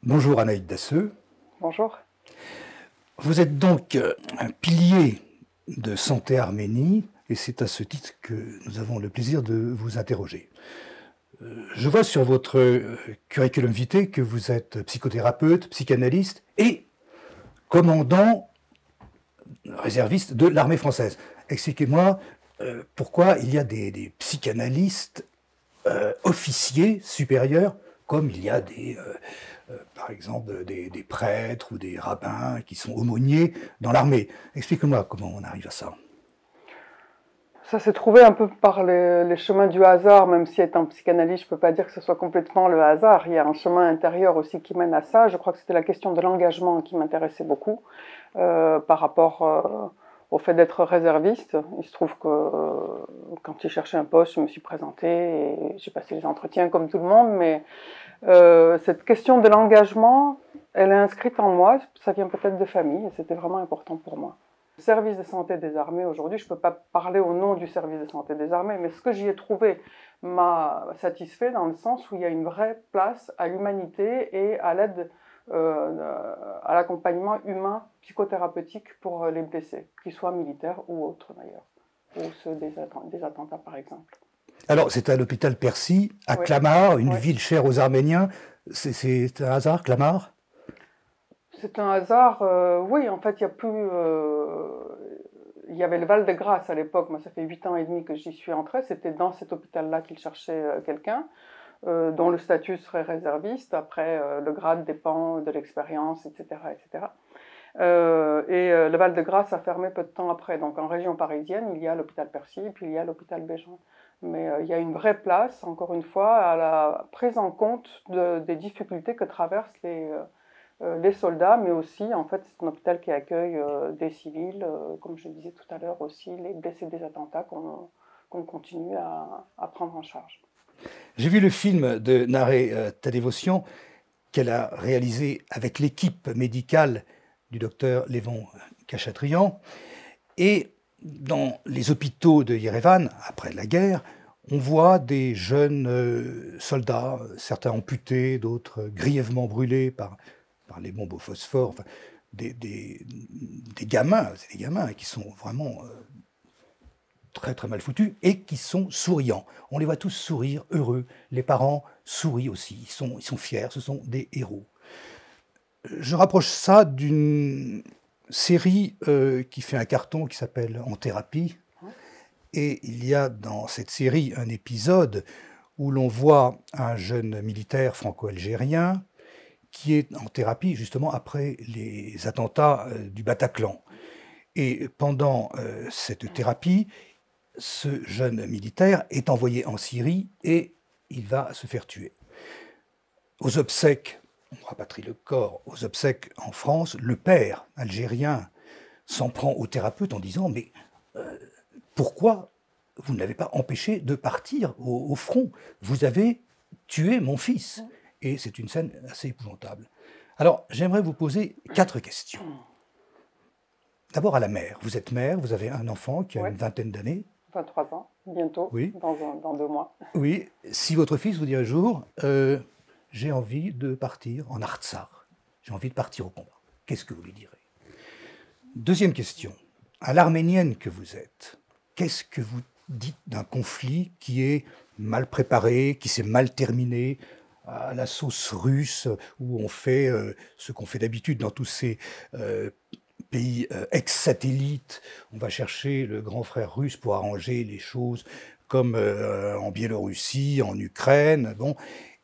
Bonjour Anaïd Dasseux. Bonjour. Vous êtes donc un pilier de Santé Arménie et c'est à ce titre que nous avons le plaisir de vous interroger. Je vois sur votre curriculum vitae que vous êtes psychothérapeute, psychanalyste et commandant réserviste de l'armée française. Expliquez-moi pourquoi il y a des psychanalystes officiers supérieurs comme il y a par exemple des prêtres ou des rabbins qui sont aumôniers dans l'armée. Explique-moi comment on arrive à ça. Ça s'est trouvé un peu par les chemins du hasard, même si étant psychanalyste, je ne peux pas dire que ce soit complètement le hasard. Il y a un chemin intérieur aussi qui mène à ça. Je crois que c'était la question de l'engagement qui m'intéressait beaucoup par rapport au fait d'être réserviste. Il se trouve que quand j'ai cherché un poste, je me suis présentée et j'ai passé les entretiens comme tout le monde, mais cette question de l'engagement, elle est inscrite en moi, ça vient peut-être de famille et c'était vraiment important pour moi. Le service de santé des armées aujourd'hui, je ne peux pas parler au nom du service de santé des armées, mais ce que j'y ai trouvé m'a satisfait dans le sens où il y a une vraie place à l'humanité et à l'aide, à l'accompagnement humain psychothérapeutique pour les blessés, qu'ils soient militaires ou autres d'ailleurs, ou ceux des attentats par exemple. Alors, c'est à l'hôpital Percy, à Oui, Clamart, une oui. ville chère aux Arméniens. C'est un hasard, Clamart? C'est un hasard, oui, en fait, il y a plus. Il y avait le Val-de-Grâce à l'époque, moi ça fait 8 ans et demi que j'y suis entrée, c'était dans cet hôpital-là qu'ils cherchaient quelqu'un, dont le statut serait réserviste, après le grade dépend de l'expérience, etc. etc. Le Val-de-Grâce a fermé peu de temps après, donc en région parisienne, il y a l'hôpital Percy, puis il y a l'hôpital Bégin. Mais il y a une vraie place, encore une fois, à la prise en compte des difficultés que traversent les soldats, mais aussi, en fait, c'est un hôpital qui accueille des civils, comme je disais tout à l'heure aussi, les blessés des attentats qu'on continue à prendre en charge. J'ai vu le film de Naré Tadévosian qu'elle a réalisé avec l'équipe médicale du docteur Lévon Kachatrian. Et dans les hôpitaux de Yerevan, après la guerre, on voit des jeunes soldats, certains amputés, d'autres grièvement brûlés par les bombes au phosphore, enfin, des gamins, c'est des gamins qui sont vraiment très très mal foutus et qui sont souriants. On les voit tous sourire, heureux. Les parents sourient aussi, ils sont fiers, ce sont des héros. Je rapproche ça d'une série qui fait un carton qui s'appelle En thérapie. Et il y a dans cette série un épisode où l'on voit un jeune militaire franco-algérien qui est en thérapie justement après les attentats du Bataclan. Et pendant cette thérapie, ce jeune militaire est envoyé en Syrie et il va se faire tuer. Aux obsèques, on rapatrie le corps, aux obsèques en France, le père algérien s'en prend au thérapeute en disant « Mais pourquoi vous ne l'avez pas empêché de partir au front? Vous avez tué mon fils. » Et c'est une scène assez épouvantable. Alors, j'aimerais vous poser 4 questions. D'abord à la mère. Vous êtes mère, vous avez un enfant qui a Oui, une vingtaine d'années. 23 ans, bientôt, Oui. dans 2 mois. Oui. Si votre fils vous dit un jour j'ai envie de partir en Artsar, j'ai envie de partir au combat, qu'est-ce que vous lui direz? Deuxième question. À l'arménienne que vous êtes, qu'est-ce que vous dites d'un conflit qui est mal préparé, qui s'est mal terminé, à la sauce russe, où on fait ce qu'on fait d'habitude dans tous ces pays ex-satellites, on va chercher le grand frère russe pour arranger les choses comme en Biélorussie, en Ukraine, bon,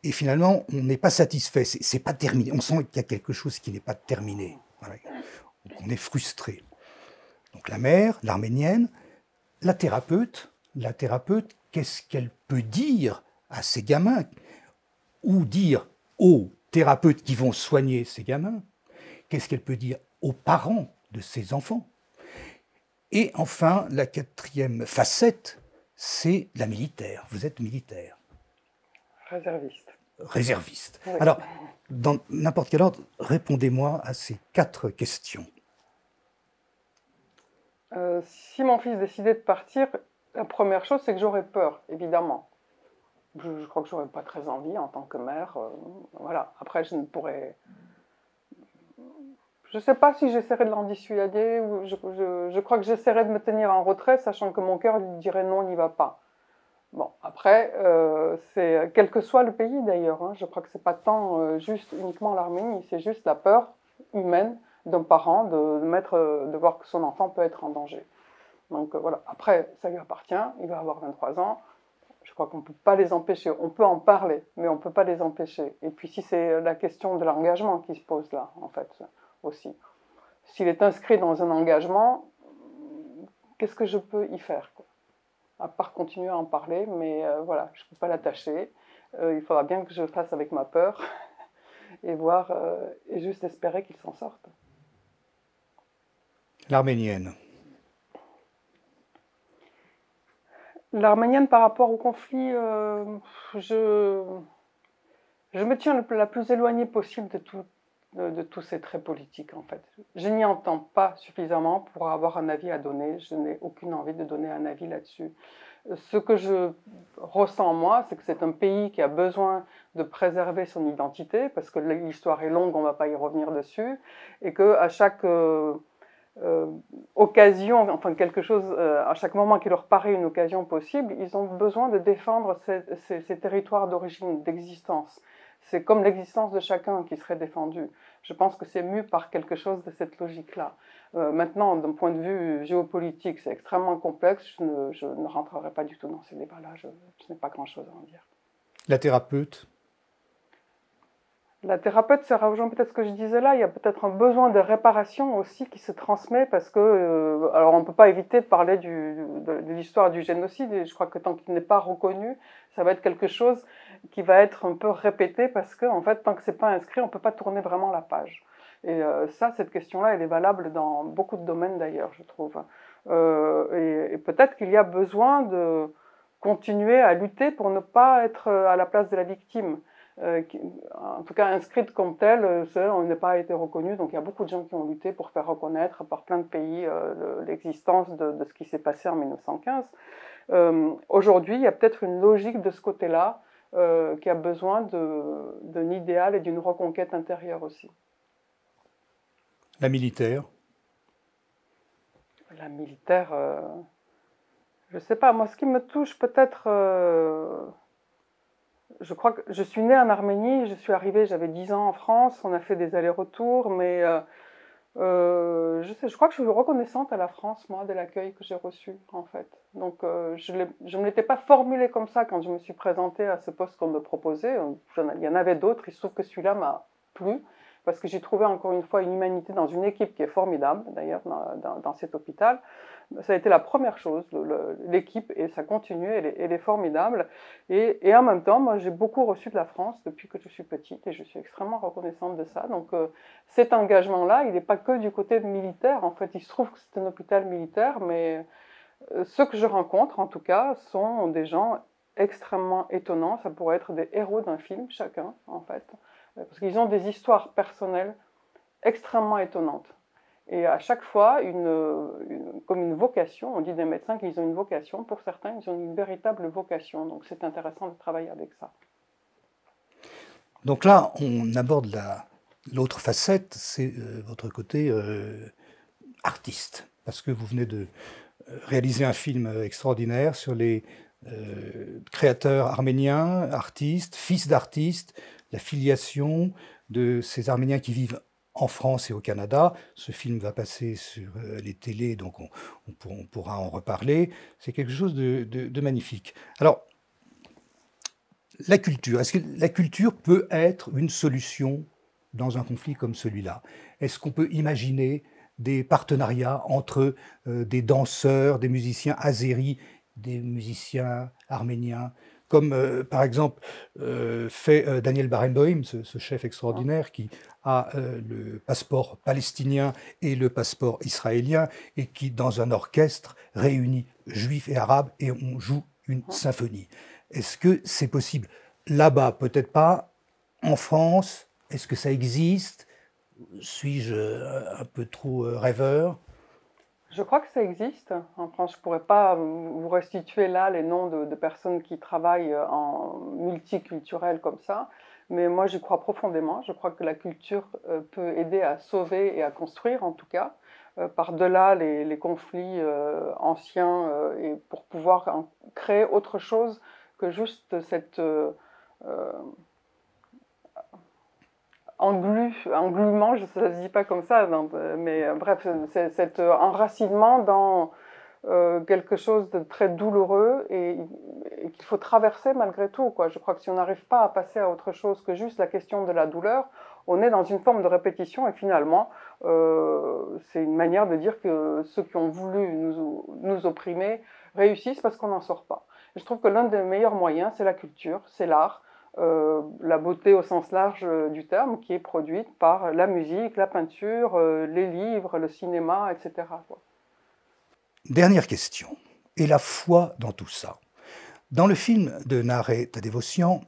et finalement on n'est pas satisfait, c'est pas terminé, on sent qu'il y a quelque chose qui n'est pas terminé, voilà. Donc on est frustré. Donc la mère, l'arménienne, la thérapeute, qu'est-ce qu'elle peut dire à ces gamins ou dire aux thérapeutes qui vont soigner ces gamins? Qu'est-ce qu'elle peut dire aux parents de ces enfants? Et enfin, la quatrième facette, c'est la militaire. Vous êtes militaire. Réserviste. Réserviste. Oui. Alors, dans n'importe quel ordre, répondez-moi à ces 4 questions. Si mon fils décidait de partir, la première chose, c'est que j'aurais peur, évidemment. Je crois que j'aurais pas très envie en tant que mère. Voilà. Après, je ne pourrais. Je ne sais pas si j'essaierai de l'en dissuader ou je crois que j'essaierai de me tenir en retrait, sachant que mon cœur lui dirait non, n'y va pas. Bon, après, c'est quel que soit le pays d'ailleurs. Hein, je crois que c'est pas tant juste uniquement l'Arménie, c'est juste la peur humaine d'un parent de voir que son enfant peut être en danger. Donc voilà. Après, ça lui appartient. Il va avoir 23 ans. Je crois qu'on ne peut pas les empêcher. On peut en parler, mais on ne peut pas les empêcher. Et puis si c'est la question de l'engagement qui se pose là, en fait, aussi. S'il est inscrit dans un engagement, qu'est-ce que je peux y faire, quoi? À part continuer à en parler, mais voilà, je ne peux pas l'attacher. Il faudra bien que je fasse avec ma peur et voir, et juste espérer qu'il s'en sorte. L'Arménienne. L'Arménienne par rapport au conflit, je me tiens la plus éloignée possible de tous ces traits politiques, en fait. Je n'y entends pas suffisamment pour avoir un avis à donner. Je n'ai aucune envie de donner un avis là-dessus. Ce que je ressens en moi, c'est que c'est un pays qui a besoin de préserver son identité, parce que l'histoire est longue, on ne va pas y revenir dessus, et qu'à chaque occasion, enfin quelque chose, à chaque moment qui leur paraît une occasion possible, ils ont besoin de défendre ces territoires d'origine, d'existence. C'est comme l'existence de chacun qui serait défendue. Je pense que c'est mu par quelque chose de cette logique-là. Maintenant, d'un point de vue géopolitique, c'est extrêmement complexe. Je ne rentrerai pas du tout dans ces débats-là. Je n'ai pas grand-chose à en dire. La thérapeute. La thérapeute, ça rejoint peut-être ce que je disais là. Il y a peut-être un besoin de réparation aussi qui se transmet parce que, alors on ne peut pas éviter de parler de l'histoire du génocide. Et je crois que tant qu'il n'est pas reconnu, ça va être quelque chose qui va être un peu répété parce que, en fait, tant que c'est pas inscrit, on peut pas tourner vraiment la page. Et ça, cette question-là, elle est valable dans beaucoup de domaines d'ailleurs, je trouve. Et peut-être qu'il y a besoin de continuer à lutter pour ne pas être à la place de la victime. En tout cas inscrite comme telle, on n'a pas été reconnu, donc il y a beaucoup de gens qui ont lutté pour faire reconnaître par plein de pays l'existence de ce qui s'est passé en 1915. Aujourd'hui, il y a peut-être une logique de ce côté-là qui a besoin d'un idéal et d'une reconquête intérieure aussi. La militaire. La militaire, je ne sais pas, moi ce qui me touche peut-être... je crois que je suis née en Arménie, je suis arrivée, j'avais 10 ans en France, on a fait des allers-retours, mais je crois que je suis reconnaissante à la France, moi, de l'accueil que j'ai reçu, en fait. Donc, je ne l'étais pas formulée comme ça quand je me suis présentée à ce poste qu'on me proposait. Il y en avait d'autres, il se trouve que celui-là m'a plu, parce que j'ai trouvé encore une fois une humanité dans une équipe qui est formidable, d'ailleurs, dans cet hôpital. Ça a été la première chose, l'équipe, et ça continue, elle est formidable. Et en même temps, moi, j'ai beaucoup reçu de la France depuis que je suis petite, et je suis extrêmement reconnaissante de ça. Donc, cet engagement-là, il n'est pas que du côté militaire. En fait, il se trouve que c'est un hôpital militaire, mais ceux que je rencontre, en tout cas, sont des gens extrêmement étonnants. Ça pourrait être des héros d'un film, chacun, en fait. Parce qu'ils ont des histoires personnelles extrêmement étonnantes. Et à chaque fois, comme une vocation, on dit des médecins qu'ils ont une vocation, pour certains, ils ont une véritable vocation. Donc c'est intéressant de travailler avec ça. Donc là, on aborde l'autre facette, c'est votre côté artiste. Parce que vous venez de réaliser un film extraordinaire sur les créateurs arméniens, artistes, fils d'artistes, la filiation de ces Arméniens qui vivent en France et au Canada. Ce film va passer sur les télés, donc on pourra en reparler. C'est quelque chose de magnifique. Alors, la culture, est-ce que la culture peut être une solution dans un conflit comme celui-là? Est-ce qu'on peut imaginer des partenariats entre des danseurs, des musiciens azéris, des musiciens arméniens, comme par exemple fait Daniel Barenboim, ce chef extraordinaire qui a le passeport palestinien et le passeport israélien et qui, dans un orchestre, réunit juifs et arabes et on joue une symphonie. Est-ce que c'est possible? Là-bas, peut-être pas. En France, est-ce que ça existe? Suis-je un peu trop rêveur? Je crois que ça existe. En France, je ne pourrais pas vous restituer là les noms de personnes qui travaillent en multiculturel comme ça, mais moi j'y crois profondément. Je crois que la culture peut aider à sauver et à construire, en tout cas, par-delà les conflits anciens, et pour pouvoir créer autre chose que juste cette engluement, ça ne se dit pas comme ça, mais bref, cet enracinement dans quelque chose de très douloureux et qu'il faut traverser malgré tout, quoi. Je crois que si on n'arrive pas à passer à autre chose que juste la question de la douleur, on est dans une forme de répétition et finalement, c'est une manière de dire que ceux qui ont voulu nous opprimer réussissent parce qu'on n'en sort pas. Et je trouve que l'un des meilleurs moyens, c'est la culture, c'est l'art, la beauté au sens large du terme, qui est produite par la musique, la peinture, les livres, le cinéma, etc., quoi. Dernière question. Et la foi dans tout ça? Dans le film de Narey Tadevosyan,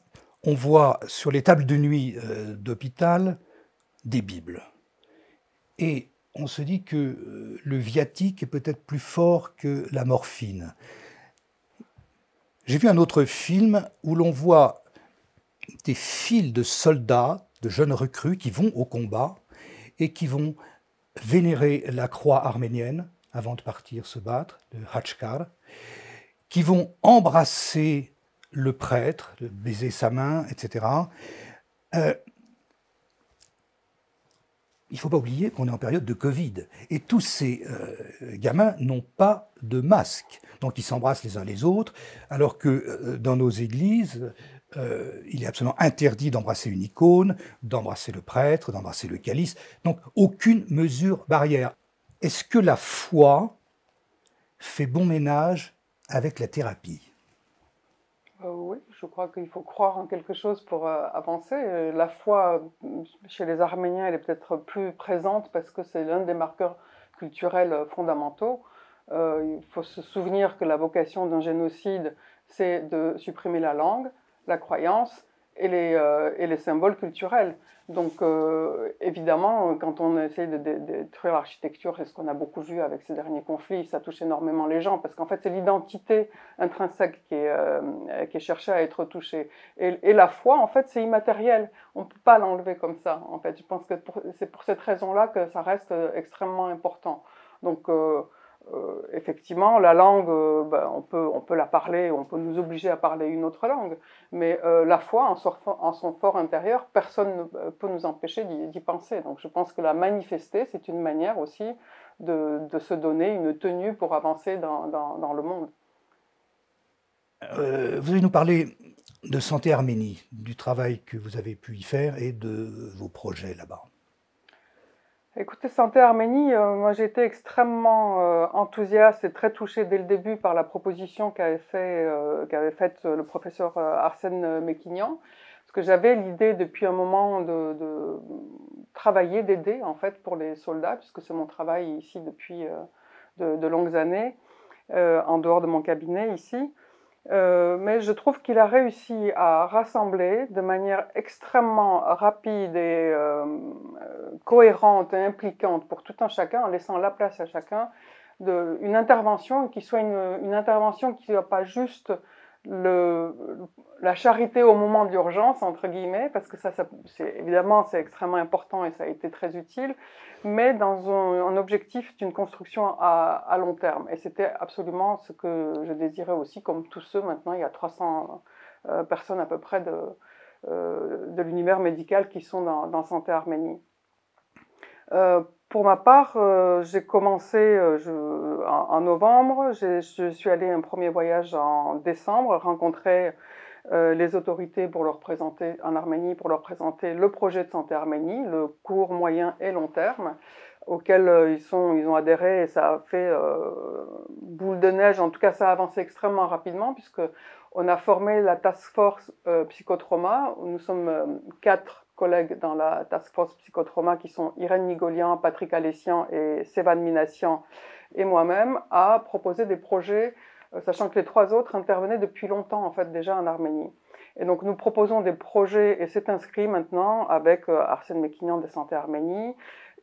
on voit sur les tables de nuit d'hôpital des Bibles. Et on se dit que le viatique est peut-être plus fort que la morphine. J'ai vu un autre film où l'on voit des files de soldats, de jeunes recrues qui vont au combat et qui vont vénérer la croix arménienne avant de partir se battre, le Hachkar, qui vont embrasser le prêtre, baiser sa main, etc. Il ne faut pas oublier qu'on est en période de Covid. Et tous ces gamins n'ont pas de masque. Donc ils s'embrassent les uns les autres, alors que dans nos églises, il est absolument interdit d'embrasser une icône, d'embrasser le prêtre, d'embrasser le calice. Donc aucune mesure barrière. Est-ce que la foi fait bon ménage avec la thérapie? Oui, je crois qu'il faut croire en quelque chose pour avancer. La foi, chez les Arméniens, elle est peut-être plus présente parce que c'est l'un des marqueurs culturels fondamentaux. Il faut se souvenir que la vocation d'un génocide, c'est de supprimer la langue, la croyance et les symboles culturels. Donc, évidemment, quand on essaie de détruire l'architecture, c'est ce qu'on a beaucoup vu avec ces derniers conflits, ça touche énormément les gens, parce qu'en fait, c'est l'identité intrinsèque qui est cherchée à être touchée. Et la foi, en fait, c'est immatériel. On ne peut pas l'enlever comme ça, en fait. Je pense que c'est pour cette raison-là que ça reste extrêmement important. Donc, effectivement, la langue, on peut la parler, on peut nous obliger à parler une autre langue, mais la foi, en son fort intérieur, personne ne peut nous empêcher d'y penser. Donc je pense que la manifester, c'est une manière aussi de se donner une tenue pour avancer dans le monde. Vous allez nous parler de Santé Arménie, du travail que vous avez pu y faire et de vos projets là-bas. Écoutez, Santé Arménie, moi j'ai été extrêmement enthousiaste et très touchée dès le début par la proposition qu'avait faite le professeur Arsène Méquignan, parce que j'avais l'idée depuis un moment de travailler, d'aider en fait pour les soldats, puisque c'est mon travail ici depuis de longues années, en dehors de mon cabinet ici. Mais je trouve qu'il a réussi à rassembler de manière extrêmement rapide et cohérente et impliquante pour tout un chacun, en laissant la place à chacun, une intervention qui soit une intervention qui ne soit pas juste la charité au moment d'urgence, entre guillemets, parce que évidemment c'est extrêmement important et ça a été très utile, mais dans un objectif d'une construction à long terme. Et c'était absolument ce que je désirais aussi, comme tous ceux maintenant, il y a 300 personnes à peu près de l'univers médical qui sont dans Santé Arménie. Pour ma part, j'ai commencé en novembre, je suis allée un premier voyage en décembre, rencontrer les autorités pour leur présenter, en Arménie, pour leur présenter le projet de Santé Arménie, le court, moyen et long terme, auquel ils ont adhéré et ça a fait boule de neige. En tout cas, ça a avancé extrêmement rapidement puisque on a formé la task force psychotrauma. Nous sommes 4 collègues dans la task force psychotrauma qui sont Irène Nigolian, Patrick Alessian et Sévan Minassian et moi-même à proposer des projets, sachant que les 3 autres intervenaient depuis longtemps en fait déjà en Arménie. Et donc nous proposons des projets et c'est inscrit maintenant avec Arsène Méquignan de Santé Arménie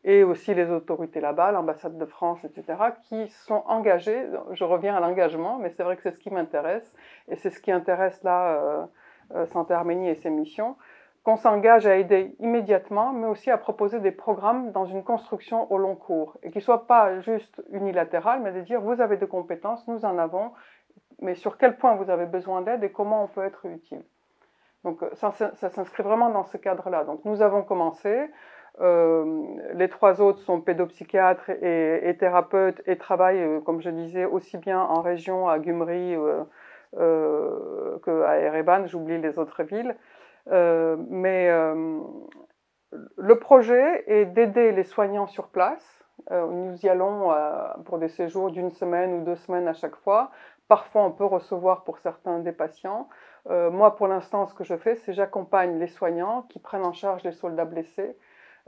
et aussi les autorités là-bas, l'ambassade de France, etc., qui sont engagées. Je reviens à l'engagement, mais c'est vrai que c'est ce qui m'intéresse, et c'est ce qui intéresse là Santé Arménie et ses missions, qu'on s'engage à aider immédiatement, mais aussi à proposer des programmes dans une construction au long cours, et qui ne soient pas juste unilatérales, mais de dire vous avez des compétences, nous en avons, mais sur quel point vous avez besoin d'aide et comment on peut être utile. Donc ça s'inscrit vraiment dans ce cadre-là. Donc nous avons commencé, les 3 autres sont pédopsychiatres et thérapeutes et travaillent, comme je disais, aussi bien en région à Gyumri qu'à Ereban, j'oublie les autres villes. Mais le projet est d'aider les soignants sur place. Nous y allons pour des séjours d'1 semaine ou 2 semaines à chaque fois. Parfois, on peut recevoir pour certains des patients. Moi, pour l'instant, ce que je fais, c'est j'accompagne les soignants qui prennent en charge les soldats blessés.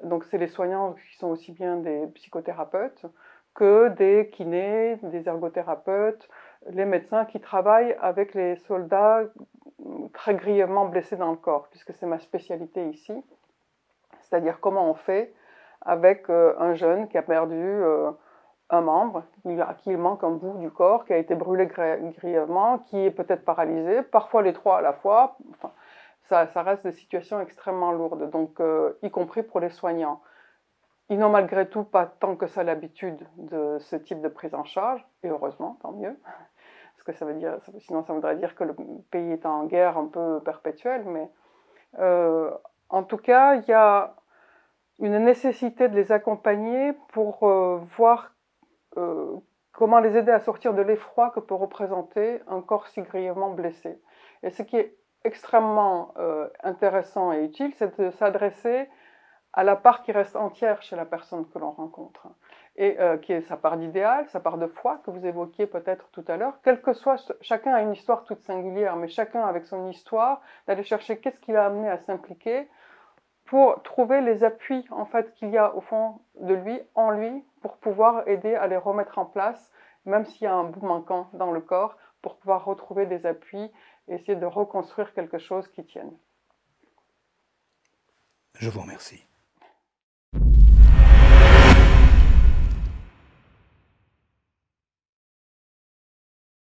Donc, c'est les soignants qui sont aussi bien des psychothérapeutes que des kinés, des ergothérapeutes, les médecins qui travaillent avec les soldats très grièvement blessés dans le corps, puisque c'est ma spécialité ici. C'est-à-dire comment on fait avec un jeune qui a perdu un membre, à qui il manque un bout du corps, qui a été brûlé grièvement, qui est peut-être paralysé, parfois les 3 à la fois. Enfin, ça reste des situations extrêmement lourdes, donc y compris pour les soignants. Ils n'ont malgré tout pas tant que ça l'habitude de ce type de prise en charge, et heureusement, tant mieux, parce que ça veut dire, sinon ça voudrait dire que le pays est en guerre un peu perpétuelle, mais en tout cas, il y a une nécessité de les accompagner pour voir comment les aider à sortir de l'effroi que peut représenter un corps si grièvement blessé. Et ce qui est extrêmement intéressant et utile, c'est de s'adresser à la part qui reste entière chez la personne que l'on rencontre, et qui est sa part d'idéal, sa part de foi, que vous évoquiez peut-être tout à l'heure. Quel que soit, chacun a une histoire toute singulière, mais chacun avec son histoire, d'aller chercher qu'est-ce qui l'a amené à s'impliquer, pour trouver les appuis en fait qu'il y a au fond de lui, en lui, pour pouvoir aider à les remettre en place, même s'il y a un bout manquant dans le corps, pour pouvoir retrouver des appuis et essayer de reconstruire quelque chose qui tienne. Je vous remercie.